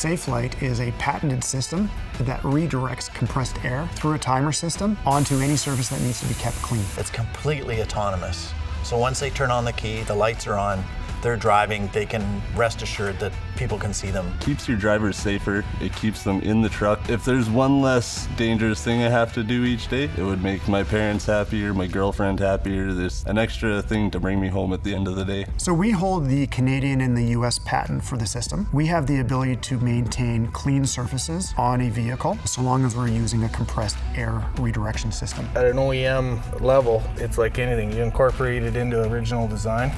Safelight is a patented system that redirects compressed air through a timer system onto any surface that needs to be kept clean. It's completely autonomous. So once they turn on the key, the lights are on, they're driving, they can rest assured that people can see them. Keeps your drivers safer, it keeps them in the truck. If there's one less dangerous thing I have to do each day, it would make my parents happier, my girlfriend happier. There's an extra thing to bring me home at the end of the day. So we hold the Canadian and the US patent for the system. We have the ability to maintain clean surfaces on a vehicle so long as we're using a compressed air redirection system. At an OEM level, it's like anything. You incorporate it into original design,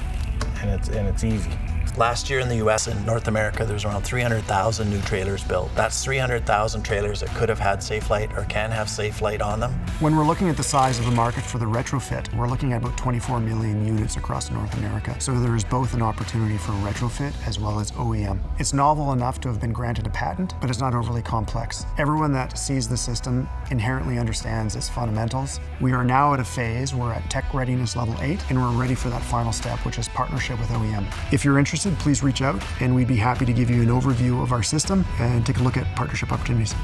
and it's easy. Last year in the US and North America, there's around 300,000 new trailers built. That's 300,000 trailers that could have had Safelight or can have Safelight on them. When we're looking at the size of the market for the retrofit, we're looking at about 24 million units across North America. So there is both an opportunity for retrofit as well as OEM. It's novel enough to have been granted a patent, but it's not overly complex. Everyone that sees the system inherently understands its fundamentals. We are now at a phase, we're at tech readiness level 8, and we're ready for that final step, which is partnership with OEM. If you're interested, please reach out and we'd be happy to give you an overview of our system and take a look at partnership opportunities.